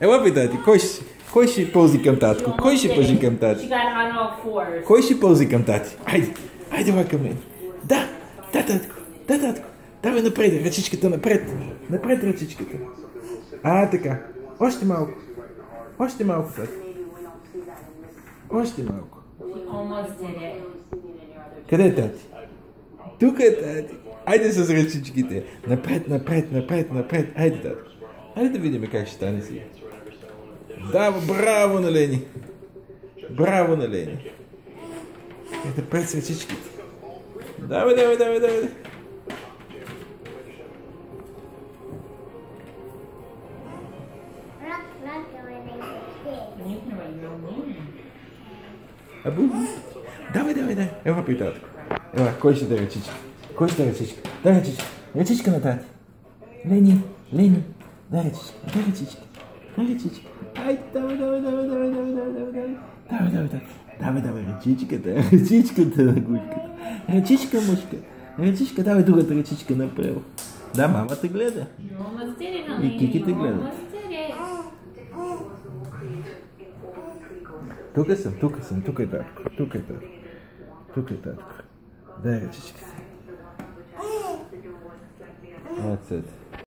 Ела при тати, кой ще ползи към татко? Кой ще пълзи към тати? Кой ще ползи към тати? Айде ела към мен. Да, татко, давай напред, ръчичката напред. Напред ръчичката. Така. Още малко, тати. Още малко. Къде е тати? Тук е тати. Айде с ръчичките. Напред. Айде, тати. Айде да видим как ще стане си. Да, браво на Лени. Напред с ръчичките. Давай. Абу. Давай. Ела при татко. Ела, кой ще да ръчичка? Дай ръчичка на тати. Лени. Дай ръчичка. Ай, давай. Давай, ръчичката на гушката. Ръчичка, мушка. Ръчичка, давай другата ръчичка направо. Да, мама те гледа. И Кики те гледа. Тук съм, тук е татко. Дай ръчичката. That's it.